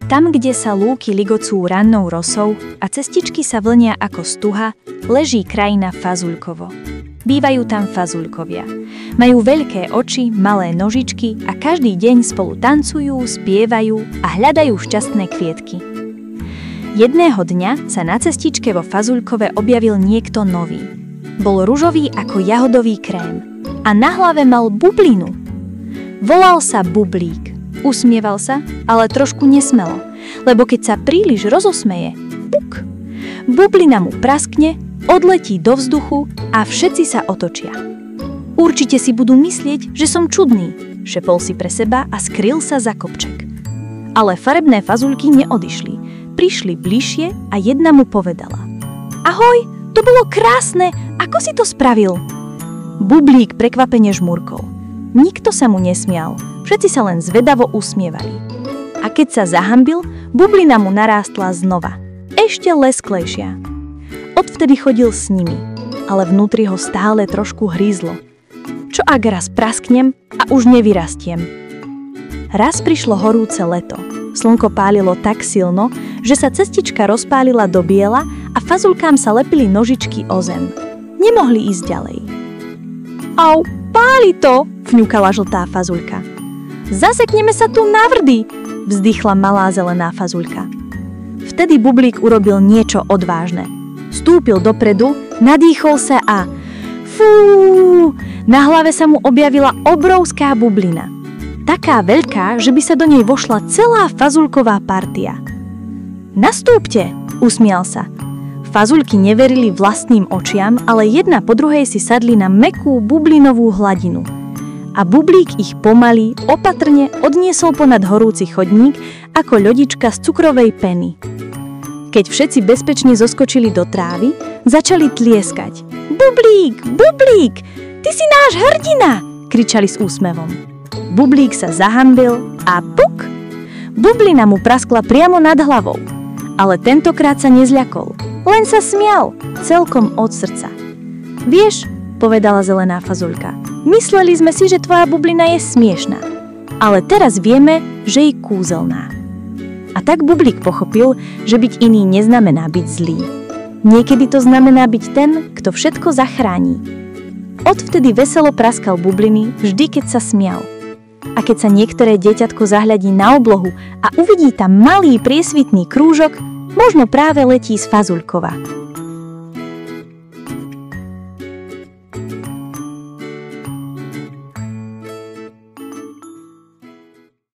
Tam, kde sa lúky ligocú rannou rosou a cestičky sa vlnia ako stuha, leží krajina Fazuľkovo. Bývajú tam fazuľkovia. Majú veľké oči, malé nožičky a každý deň spolu tancujú, spievajú a hľadajú šťastné kvietky. Jedného dňa sa na cestičke vo Fazuľkove objavil niekto nový. Bol ružový ako jahodový krém a na hlave mal bublinu. Volal sa Bublík. Usmieval sa, ale trošku nesmelo, lebo keď sa príliš rozosmeje, puk, bublina mu praskne, odletí do vzduchu a všetci sa otočia. Určite si budú myslieť, že som čudný, šepol si pre seba a skryl sa za kopček. Ale farebné fazuľky neodišli, prišli bližšie a jedna mu povedala: Ahoj, to bolo krásne, ako si to spravil? Bublík prekvapene žmurkol. Nikto sa mu nesmial, všetci sa len zvedavo usmievali. A keď sa zahanbil, bublina mu narástla znova, ešte lesklejšia. Odvtedy chodil s nimi, ale vnútri ho stále trošku hrízlo. Čo ak raz prasknem a už nevyrastiem? Raz prišlo horúce leto. Slnko pálilo tak silno, že sa cestička rozpálila do biela a fazuľkám sa lepili nožičky o zem. Nemohli ísť ďalej. Au, páli to, vňukala žltá fazuľka. Zasekneme sa tu na vrdy, vzdychla malá zelená fazuľka. Vtedy Bublík urobil niečo odvážne. Vstúpil dopredu, nadýchol sa a fú, na hlave sa mu objavila obrovská bublina. Taká veľká, že by sa do nej vošla celá fazuľková partia. Nastúpte, usmial sa. Fazuľky neverili vlastným očiam, ale jedna po druhej si sadli na mäkkú bublinovú hladinu. A Bublík ich pomaly, opatrne odniesol ponad horúci chodník ako ľodička z cukrovej peny. Keď všetci bezpečne zoskočili do trávy, začali tlieskať. Bublík, Bublík, ty si náš hrdina, kričali s úsmevom. Bublík sa zahanbil a puk! Bublina mu praskla priamo nad hlavou. Ale tentokrát sa nezľakol, len sa smial, celkom od srdca. Vieš, povedala zelená fazuľka, mysleli sme si, že tvoja bublina je smiešná, ale teraz vieme, že je kúzelná. A tak Bublík pochopil, že byť iný neznamená byť zlý. Niekedy to znamená byť ten, kto všetko zachráni. Odvtedy veselo praskal bubliny, vždy keď sa smial. A keď sa niektoré dieťatko zahľadí na oblohu a uvidí tam malý priesvitný krúžok, možno práve letí z Fazuľkova.